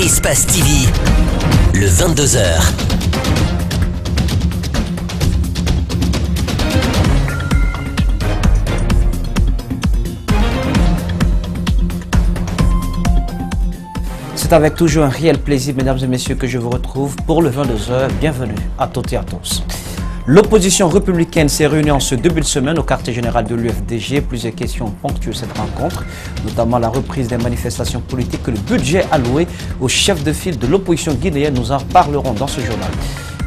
Espace TV, le 22h. C'est avec toujours un réel plaisir, mesdames et messieurs, que je vous retrouve pour le 22h. Bienvenue à toutes et à tous. L'opposition républicaine s'est réunie en ce début de semaine au quartier général de l'UFDG. Plusieurs questions ponctuent cette rencontre, notamment la reprise des manifestations politiques et le budget alloué au chef de file de l'opposition guinéenne. Nous en parlerons dans ce journal.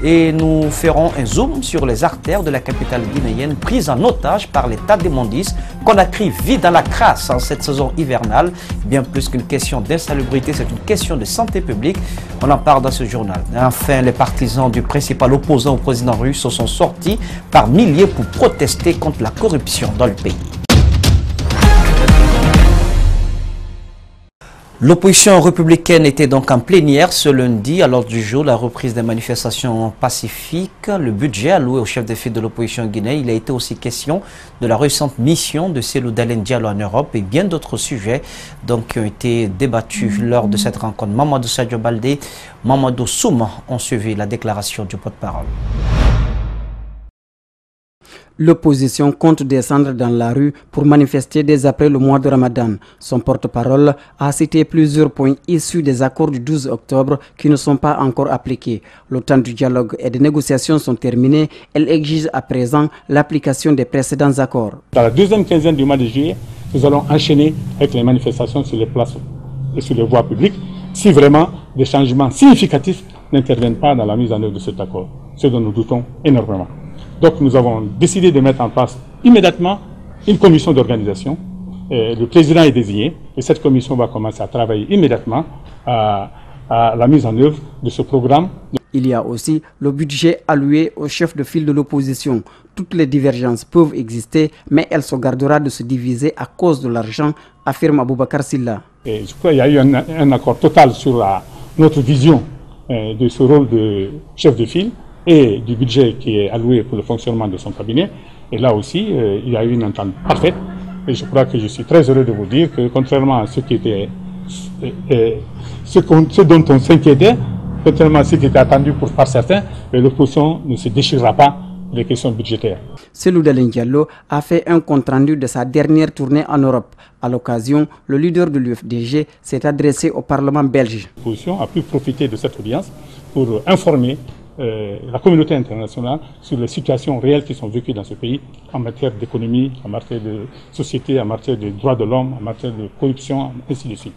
Et nous ferons un zoom sur les artères de la capitale guinéenne prises en otage par l'État des Mondis. Conakry vit dans la crasse en cette saison hivernale. Bien plus qu'une question d'insalubrité, c'est une question de santé publique. On en parle dans ce journal. Et enfin, les partisans du principal opposant au président russe se sont sortis par milliers pour protester contre la corruption dans le pays. L'opposition républicaine était donc en plénière ce lundi à l'ordre du jour, la reprise des manifestations pacifiques, le budget alloué au chef de file de l'opposition guinéenne. Il a été aussi question de la récente mission de Cellou Dalein Diallo en Europe et bien d'autres sujets donc, qui ont été débattus lors de cette rencontre. Mamadou Sadio Baldé, Mamadou Souma ont suivi la déclaration du porte-parole. L'opposition compte descendre dans la rue pour manifester dès après le mois de Ramadan. Son porte-parole a cité plusieurs points issus des accords du 12 octobre qui ne sont pas encore appliqués. Le temps du dialogue et des négociations sont terminés. Elle exige à présent l'application des précédents accords. Dans la deuxième quinzaine du mois de juillet, nous allons enchaîner avec les manifestations sur les places et sur les voies publiques si vraiment des changements significatifs n'interviennent pas dans la mise en œuvre de cet accord, ce dont nous doutons énormément. Donc nous avons décidé de mettre en place immédiatement une commission d'organisation. Le président est désigné et cette commission va commencer à travailler immédiatement à la mise en œuvre de ce programme. Il y a aussi le budget alloué au chef de file de l'opposition. Toutes les divergences peuvent exister, mais elle se gardera de se diviser à cause de l'argent, affirme Aboubacar Silla. Et je crois qu'il y a eu un accord total sur notre vision de ce rôle de chef de file et du budget qui est alloué pour le fonctionnement de son cabinet. Et là aussi, il y a eu une entente parfaite. Et je crois que je suis très heureux de vous dire que, contrairement à ce dont on s'inquiétait, contrairement à ce qui était attendu par certains, l'opposition ne se déchirera pas les questions budgétaires. Cellou Dalein Diallo a fait un compte-rendu de sa dernière tournée en Europe. À l'occasion, le leader de l'UFDG s'est adressé au Parlement belge. L'opposition a pu profiter de cette audience pour informer la communauté internationale sur les situations réelles qui sont vécues dans ce pays en matière d'économie, en matière de société, en matière de droits de l'homme, en matière de corruption, ainsi de suite.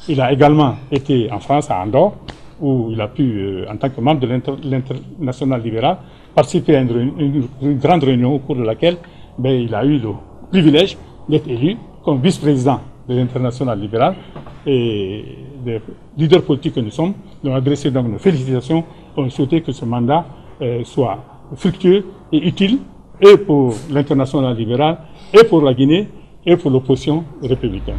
Il a également été en France, à Andorre, où il a pu, en tant que membre de l'Internationale libérale, participer à une grande réunion au cours de laquelle il a eu le privilège d'être élu comme vice-président de l'Internationale libérale. Et les leaders politiques que nous sommes nous ont adressé donc nos félicitations. On souhaitait que ce mandat soit fructueux et utile et pour l'Internationale libérale, et pour la Guinée, et pour l'opposition républicaine.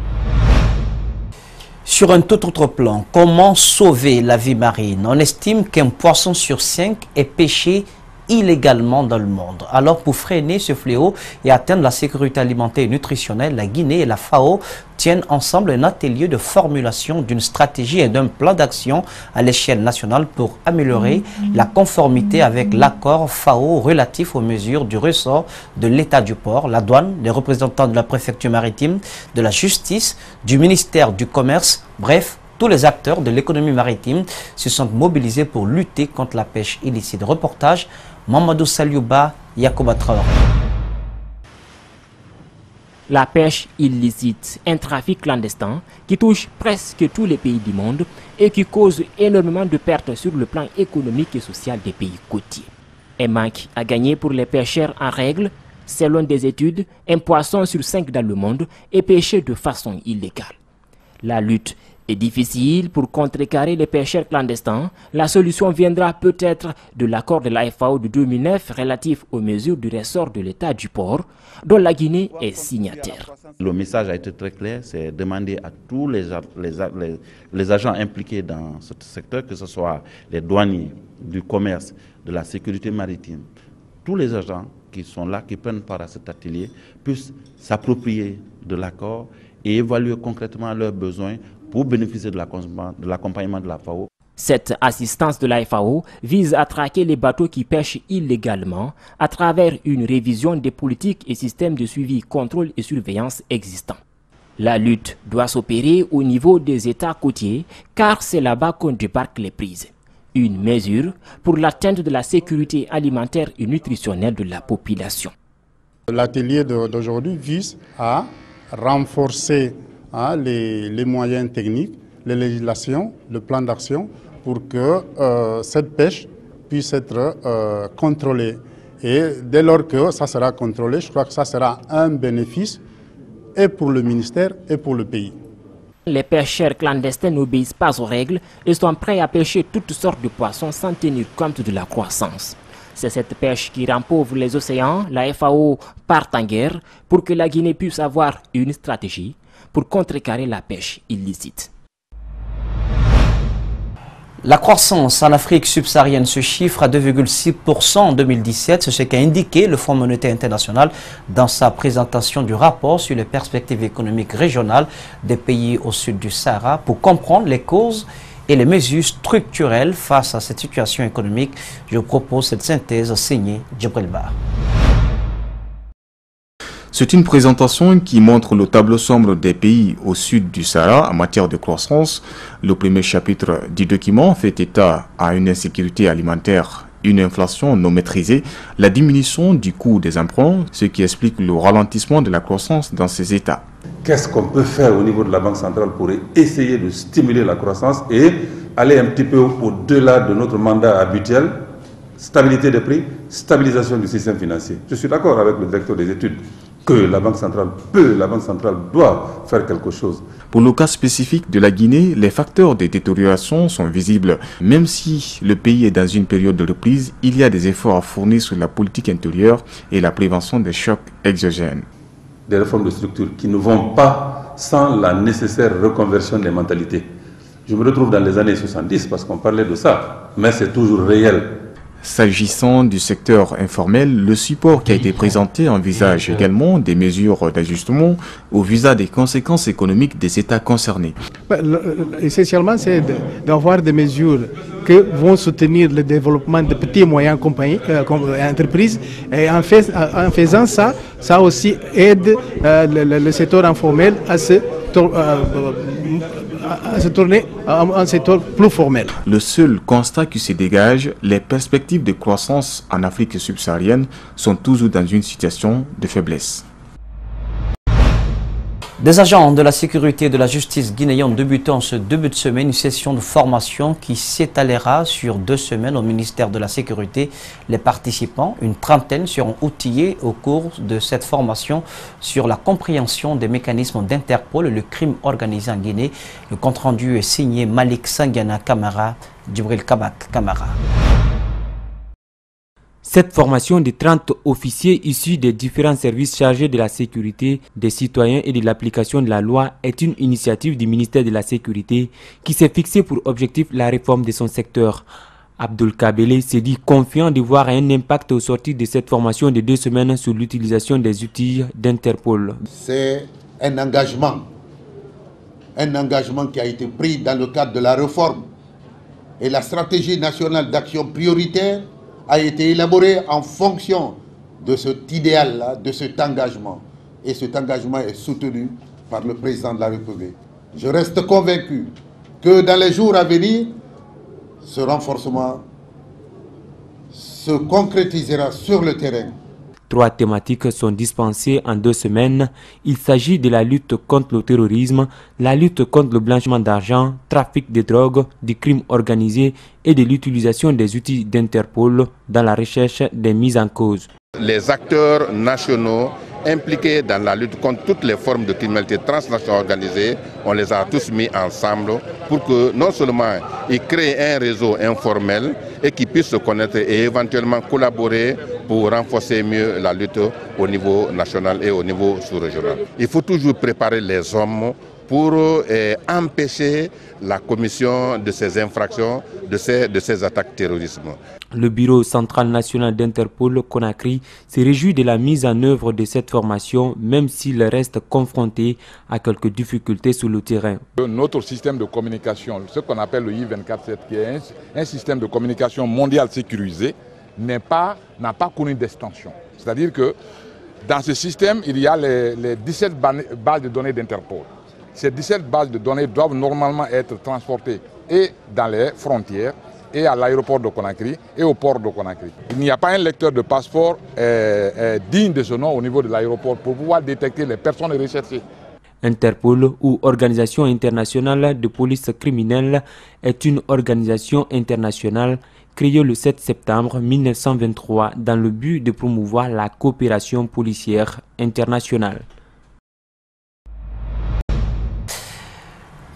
Sur un tout autre plan, comment sauver la vie marine? On estime qu'un poisson sur 5 est pêché illégalement dans le monde. Alors pour freiner ce fléau et atteindre la sécurité alimentaire et nutritionnelle, la Guinée et la FAO tiennent ensemble un atelier de formulation d'une stratégie et d'un plan d'action à l'échelle nationale pour améliorer la conformité avec l'accord FAO relatif aux mesures du ressort de l'État du port, la douane, les représentants de la préfecture maritime, de la justice, du ministère du commerce, bref, tous les acteurs de l'économie maritime se sont mobilisés pour lutter contre la pêche illicite. Reportage Mamadou Saliouba, Yacouba Traoré. La pêche illicite, un trafic clandestin qui touche presque tous les pays du monde et qui cause énormément de pertes sur le plan économique et social des pays côtiers. Un manque à gagner pour les pêcheurs en règle. Selon des études, un poisson sur 5 dans le monde est pêché de façon illégale. La lutte est difficile pour contrecarrer les pêcheurs clandestins. La solution viendra peut-être de l'accord de la FAO de 2009 relatif aux mesures du ressort de l'État du port, dont la Guinée est signataire. Le message a été très clair, c'est demander à tous les agents impliqués dans ce secteur, que ce soit les douaniers, du commerce, de la sécurité maritime, tous les agents qui sont là, qui prennent part à cet atelier, puissent s'approprier de l'accord et évaluer concrètement leurs besoins pour bénéficier de l'accompagnement de la FAO. Cette assistance de la FAO vise à traquer les bateaux qui pêchent illégalement à travers une révision des politiques et systèmes de suivi, contrôle et surveillance existants. La lutte doit s'opérer au niveau des États côtiers car c'est là-bas qu'on débarque les prises. Une mesure pour l'atteinte de la sécurité alimentaire et nutritionnelle de la population. L'atelier d'aujourd'hui vise à renforcer les moyens techniques, les législations, le plan d'action pour que cette pêche puisse être contrôlée. Et dès lors que ça sera contrôlé, je crois que ça sera un bénéfice et pour le ministère et pour le pays. Les pêcheurs clandestins n'obéissent pas aux règles et sont prêts à pêcher toutes sortes de poissons sans tenir compte de la croissance. C'est cette pêche qui rend pauvres les océans. La FAO part en guerre pour que la Guinée puisse avoir une stratégie pour contrecarrer la pêche illicite. La croissance en Afrique subsaharienne se chiffre à 2,6% en 2017, c'est ce qu'a indiqué le Fonds monétaire international dans sa présentation du rapport sur les perspectives économiques régionales des pays au sud du Sahara. Pour comprendre les causes et les mesures structurelles face à cette situation économique, je vous propose cette synthèse signée Djibril Ba. C'est une présentation qui montre le tableau sombre des pays au sud du Sahara en matière de croissance. Le premier chapitre du document fait état à une insécurité alimentaire, une inflation non maîtrisée, la diminution du coût des emprunts, ce qui explique le ralentissement de la croissance dans ces États. Qu'est-ce qu'on peut faire au niveau de la Banque centrale pour essayer de stimuler la croissance et aller un petit peu au-delà de notre mandat habituel? Stabilité des prix, stabilisation du système financier. Je suis d'accord avec le directeur des études que la Banque centrale doit faire quelque chose. Pour le cas spécifique de la Guinée, les facteurs de détérioration sont visibles. Même si le pays est dans une période de reprise, il y a des efforts à fournir sur la politique intérieure et la prévention des chocs exogènes. Des réformes de structure qui ne vont pas sans la nécessaire reconversion des mentalités. Je me retrouve dans les années 70 parce qu'on parlait de ça, mais c'est toujours réel. S'agissant du secteur informel, le support qui a été présenté envisage également des mesures d'ajustement au visa des conséquences économiques des États concernés. Essentiellement, c'est d'avoir des mesures qui vont soutenir le développement de petites et moyennes entreprises. Et en faisant ça, ça aussi aide le secteur informel à se tourner à un secteur plus formel. Le seul constat qui se dégage, les perspectives de croissance en Afrique subsaharienne sont toujours dans une situation de faiblesse. Des agents de la sécurité et de la justice guinéens ont débuté en ce début de semaine une session de formation qui s'étalera sur 2 semaines au ministère de la Sécurité. Les participants, une trentaine, seront outillés au cours de cette formation sur la compréhension des mécanismes d'Interpol et le crime organisé en Guinée. Le compte-rendu est signé Malik Sangiana Kamara, Djibril Kabak Kamara. Cette formation de 30 officiers issus des différents services chargés de la sécurité des citoyens et de l'application de la loi est une initiative du ministère de la Sécurité qui s'est fixée pour objectif la réforme de son secteur. Abdul Kabele s'est dit confiant de voir un impact au sortir de cette formation de 2 semaines sur l'utilisation des outils d'Interpol. C'est un engagement qui a été pris dans le cadre de la réforme et la stratégie nationale d'action prioritaire a été élaboré en fonction de cet idéal-là, de cet engagement. Et cet engagement est soutenu par le président de la République. Je reste convaincu que dans les jours à venir, ce renforcement se concrétisera sur le terrain. 3 thématiques sont dispensées en 2 semaines. Il s'agit de la lutte contre le terrorisme, la lutte contre le blanchiment d'argent, trafic de drogue, du crime organisé et de l'utilisation des outils d'Interpol dans la recherche des mises en cause. Les acteurs nationaux impliqués dans la lutte contre toutes les formes de criminalité transnationale organisée, on les a tous mis ensemble pour que non seulement ils créent un réseau informel et qu'ils puissent se connaître et éventuellement collaborer pour renforcer mieux la lutte au niveau national et au niveau sous-régional. Il faut toujours préparer les hommes pour empêcher la commission de ces infractions, de ces attaques terroristes. Le Bureau central national d'Interpol, Conakry, se réjouit de la mise en œuvre de cette formation, même s'il reste confronté à quelques difficultés sur le terrain. Notre système de communication, ce qu'on appelle le I-24/7, qui est un système de communication mondial sécurisé, n'a pas connu d'extension. C'est-à-dire que dans ce système, il y a les 17 bases de données d'Interpol. Ces 17 bases de données doivent normalement être transportées et dans les frontières, et à l'aéroport de Conakry et au port de Conakry. Il n'y a pas un lecteur de passeport digne de ce nom au niveau de l'aéroport pour pouvoir détecter les personnes recherchées. Interpol, ou Organisation internationale de police criminelle, est une organisation internationale créée le 7 septembre 1923 dans le but de promouvoir la coopération policière internationale.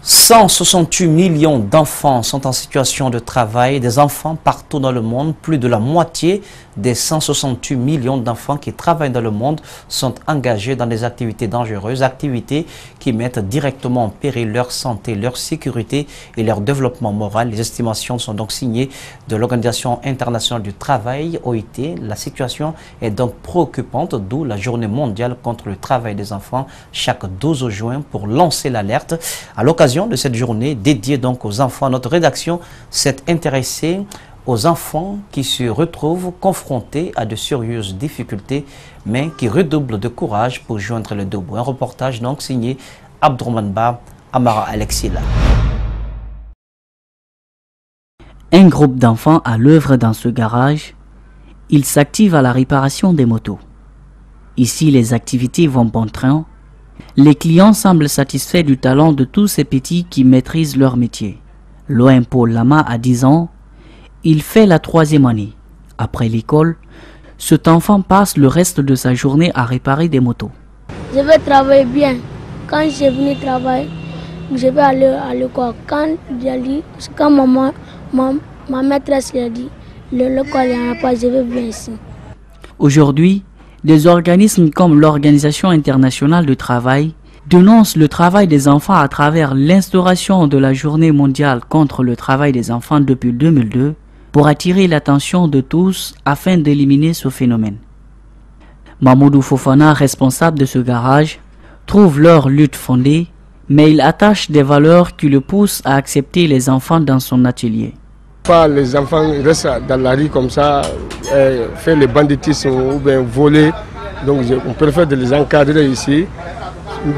168 millions d'enfants sont en situation de travail, des enfants partout dans le monde. Plus de la moitié des 168 millions d'enfants qui travaillent dans le monde sont engagés dans des activités dangereuses, activités qui mettent directement en péril leur santé, leur sécurité et leur développement moral. Les estimations sont donc signées de l'Organisation internationale du travail, OIT. La situation est donc préoccupante, d'où la journée mondiale contre le travail des enfants chaque 12 juin pour lancer l'alerte. À l'occasion de cette journée dédiée donc aux enfants, notre rédaction s'est intéressée aux enfants qui se retrouvent confrontés à de sérieuses difficultés, mais qui redoublent de courage pour joindre le deux bouts. Un reportage donc signé Abdourahmane Ba, Amara Alexila. Un groupe d'enfants à l'œuvre dans ce garage. Ils s'activent à la réparation des motos. Ici, les activités vont bon train. Les clients semblent satisfaits du talent de tous ces petits qui maîtrisent leur métier. Loin Paul Lama a 10 ans. Il fait la 3e année. Après l'école, cet enfant passe le reste de sa journée à réparer des motos. Je vais travailler bien. Quand je viens travailler, je vais aller à l'école. Quand ma maîtresse a dit, l'école n'y en a pas, je vais venir ici. Aujourd'hui, des organismes comme l'Organisation internationale du travail dénoncent le travail des enfants à travers l'instauration de la Journée mondiale contre le travail des enfants depuis 2002 pour attirer l'attention de tous afin d'éliminer ce phénomène. Mamoudou Fofana, responsable de ce garage, trouve leur lutte fondée, mais il attache des valeurs qui le poussent à accepter les enfants dans son atelier. Pas les enfants restent dans la rue comme ça, faire le banditisme ou bien voler. Donc on préfère de les encadrer ici.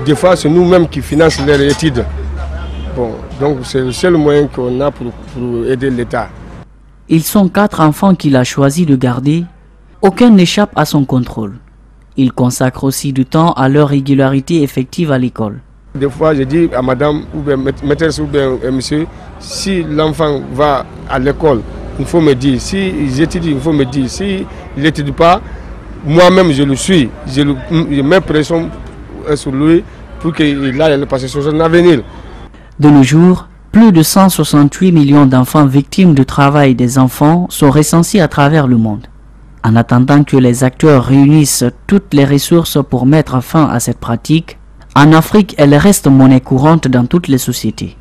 Des fois c'est nous-mêmes qui finançons leurs études. Bon, donc c'est le seul moyen qu'on a pour aider l'État. Ils sont 4 enfants qu'il a choisi de garder. Aucun n'échappe à son contrôle. Il consacre aussi du temps à leur régularité effective à l'école. Des fois, je dis à madame ou bien maîtresse ou bien monsieur, si l'enfant va à l'école, il faut me dire. Si il étudie, il faut me dire. Si il n'étudie pas, moi-même je le suis. Je mets pression sur lui pour qu'il aille passer sur son avenir. De nos jours, plus de 168 millions d'enfants victimes du travail des enfants sont recensés à travers le monde. En attendant que les acteurs réunissent toutes les ressources pour mettre fin à cette pratique, en Afrique, elle reste monnaie courante dans toutes les sociétés.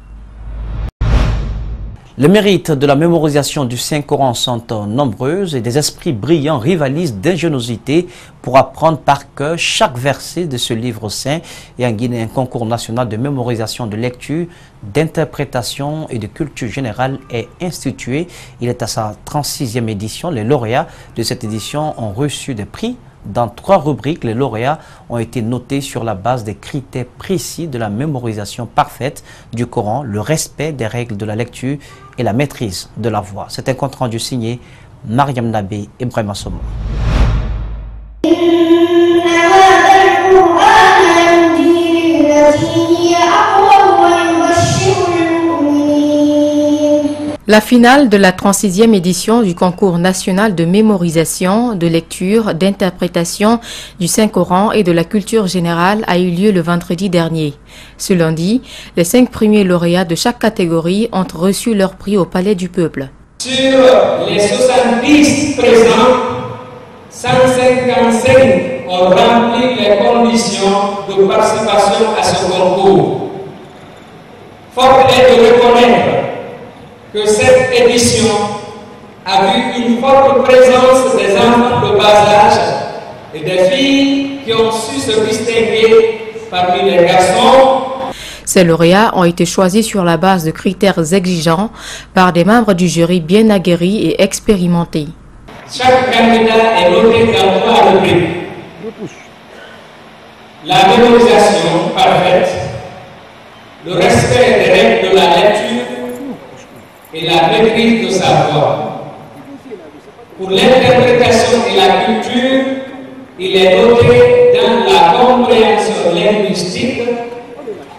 Les mérites de la mémorisation du Saint-Coran sont nombreux et des esprits brillants rivalisent d'ingéniosité pour apprendre par cœur chaque verset de ce livre saint. Et en Guinée, un concours national de mémorisation de lecture, d'interprétation et de culture générale est institué. Il est à sa 36e édition. Les lauréats de cette édition ont reçu des prix. Dans 3 rubriques, les lauréats ont été notés sur la base des critères précis de la mémorisation parfaite du Coran, le respect des règles de la lecture et la maîtrise de la voix. C'est un compte rendu signé Mariam Nabé et Ibrahim Assomo. La finale de la 36e édition du concours national de mémorisation, de lecture, d'interprétation du Saint-Coran et de la culture générale a eu lieu le vendredi dernier. Ce lundi, les 5 premiers lauréats de chaque catégorie ont reçu leur prix au Palais du Peuple. Sur les 70 présents, 155 ont rempli les conditions de participation à ce concours. force est de reconnaître que cette édition a vu une forte présence des enfants de bas âge et des filles qui ont su se distinguer parmi les garçons. Ces lauréats ont été choisis sur la base de critères exigeants par des membres du jury bien aguerris et expérimentés. Chaque candidat est noté dans 3 rubriques. La mémorisation parfaite, le respect des règles de la lecture et la maîtrise de sa voix. Pour l'interprétation et la culture, il est noté dans la compréhension linguistique,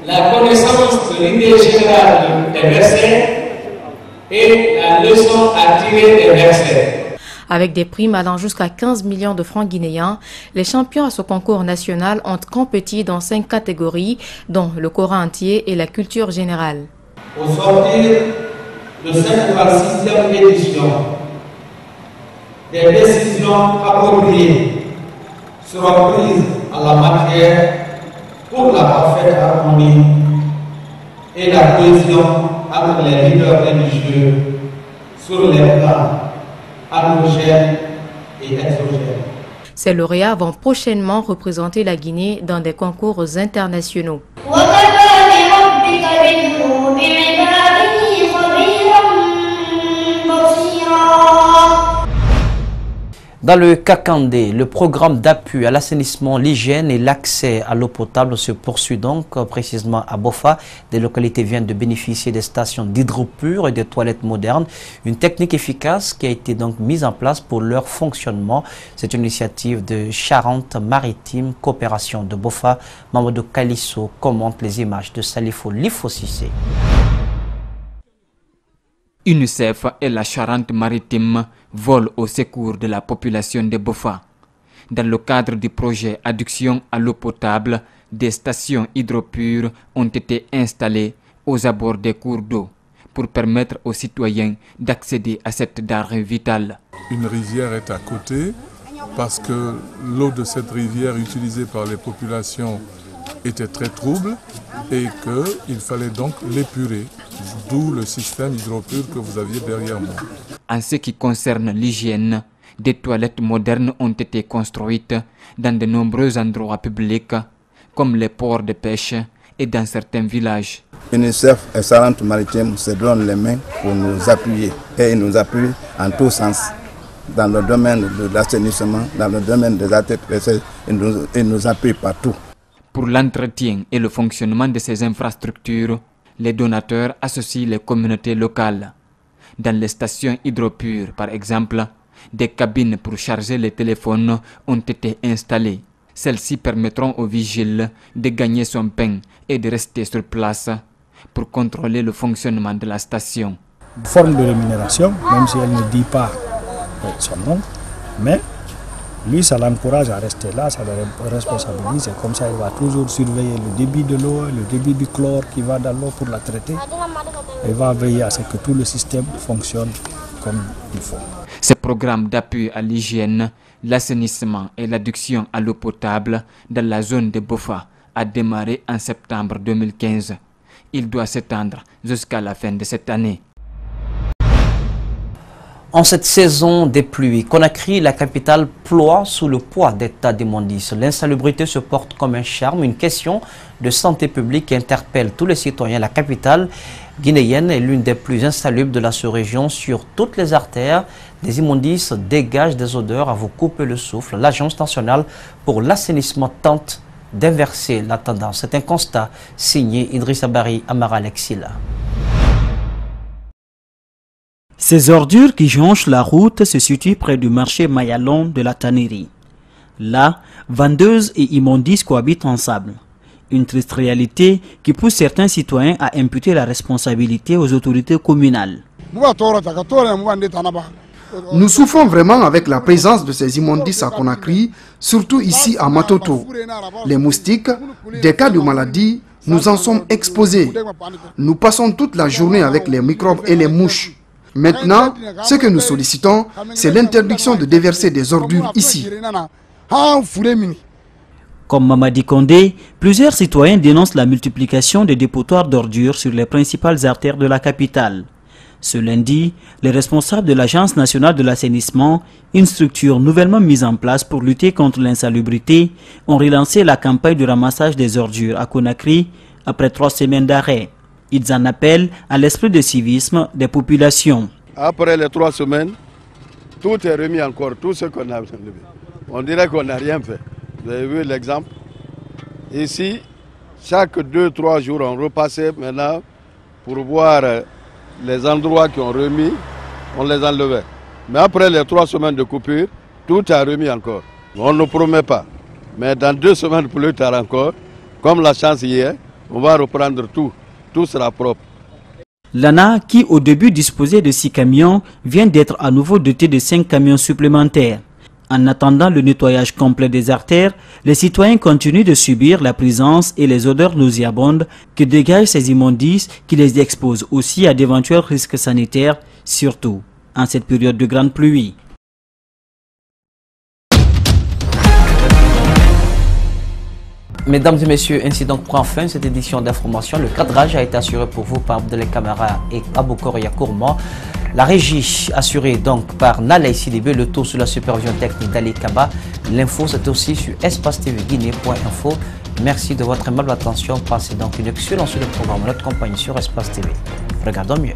la connaissance de l'idée générale des versets et la leçon à tirer des versets. Avec des primes allant jusqu'à 15 millions de francs guinéens, les champions à ce concours national ont compéti dans 5 catégories, dont le Coran entier et la culture générale. Au sortir de cette 26e édition, des décisions appropriées seront prises en la matière pour la parfaite harmonie et la cohésion entre les leaders religieux sur les plans endogènes et exogènes. Ces lauréats vont prochainement représenter la Guinée dans des concours internationaux. Dans le Kakandé, le programme d'appui à l'assainissement, l'hygiène et l'accès à l'eau potable se poursuit donc précisément à Bofa. Des localités viennent de bénéficier des stations d'hydropure et des toilettes modernes. Une technique efficace qui a été donc mise en place pour leur fonctionnement. C'est une initiative de Charente-Maritime, coopération de Bofa. Mamadou Kalisso commente les images de Salifo Lifo-Sissé. UNICEF et la Charente-Maritime volent au secours de la population de Bofa. Dans le cadre du projet Adduction à l'eau potable, des stations hydropures ont été installées aux abords des cours d'eau pour permettre aux citoyens d'accéder à cette denrée vitale. Une rivière est à côté parce que l'eau de cette rivière utilisée par les populations était très trouble et qu'il fallait donc l'épurer, d'où le système hydropure que vous aviez derrière moi. En ce qui concerne l'hygiène, des toilettes modernes ont été construites dans de nombreux endroits publics, comme les ports de pêche et dans certains villages. UNICEF et Charente-Maritime se donnent les mains pour nous appuyer et ils nous appuient en tous sens. Dans le domaine de l'assainissement, dans le domaine des ATPC, ils nous appuient partout. Pour l'entretien et le fonctionnement de ces infrastructures, les donateurs associent les communautés locales. Dans les stations hydropures, par exemple, des cabines pour charger les téléphones ont été installées. Celles-ci permettront aux vigiles de gagner son pain et de rester sur place pour contrôler le fonctionnement de la station. Une forme de rémunération, même si elle ne dit pas son nom, mais lui, ça l'encourage à rester là, ça le responsabilise. Et comme ça, il va toujours surveiller le débit de l'eau, le débit du chlore qui va dans l'eau pour la traiter. Il va veiller à ce que tout le système fonctionne comme il faut. Ce programme d'appui à l'hygiène, l'assainissement et l'adduction à l'eau potable dans la zone de Bofa a démarré en septembre 2015. Il doit s'étendre jusqu'à la fin de cette année. En cette saison des pluies, Conakry, la capitale, ploie sous le poids des tas d'immondices. L'insalubrité se porte comme un charme, une question de santé publique qui interpelle tous les citoyens. La capitale guinéenne est l'une des plus insalubres de la sous-région. Sur toutes les artères, des immondices dégagent des odeurs à vous couper le souffle. L'Agence nationale pour l'assainissement tente d'inverser la tendance. C'est un constat signé Idrissa Bari Amara Alexila. Ces ordures qui jonchent la route se situent près du marché Mayalon de la tannerie. Là, vendeuses et immondices cohabitent ensemble. Une triste réalité qui pousse certains citoyens à imputer la responsabilité aux autorités communales. Nous souffrons vraiment avec la présence de ces immondices à Conakry, surtout ici à Matoto. Les moustiques, des cas de maladies, nous en sommes exposés. Nous passons toute la journée avec les microbes et les mouches. Maintenant, ce que nous sollicitons, c'est l'interdiction de déverser des ordures ici. Comme Mamadi Kondé, plusieurs citoyens dénoncent la multiplication des dépotoirs d'ordures sur les principales artères de la capitale. Ce lundi, les responsables de l'Agence nationale de l'assainissement, une structure nouvellement mise en place pour lutter contre l'insalubrité, ont relancé la campagne de ramassage des ordures à Conakry après 3 semaines d'arrêt. Ils en appellent à l'esprit de civisme des populations. Après les 3 semaines, tout est remis encore, tout ce qu'on a enlevé. On dirait qu'on n'a rien fait. Vous avez vu l'exemple. Ici, chaque 2-3 jours, on repassait maintenant pour voir les endroits qui ont remis, on les enlevait. Mais après les 3 semaines de coupure, tout a remis encore. On ne promet pas. Mais dans 2 semaines plus tard encore, comme la chance y est, on va reprendre tout. Tout sera propre. L'ANA, qui au début disposait de 6 camions, vient d'être à nouveau doté de 5 camions supplémentaires. En attendant le nettoyage complet des artères, les citoyens continuent de subir la présence et les odeurs nauséabondes que dégagent ces immondices qui les exposent aussi à d'éventuels risques sanitaires, surtout en cette période de grande pluie. Mesdames et messieurs, ainsi donc prend fin cette édition d'information. Le cadrage a été assuré pour vous par Abdelé Camara et Aboukor Yakourma. La régie assurée donc par Nalay Sidibé, le tour sous la supervision technique d'Ali Kaba. L'info c'est aussi sur espace-tv-guinée.info. Merci de votre aimable attention. Passez donc une excellente suite de programme. Notre compagnie sur Espace TV. Regardons mieux.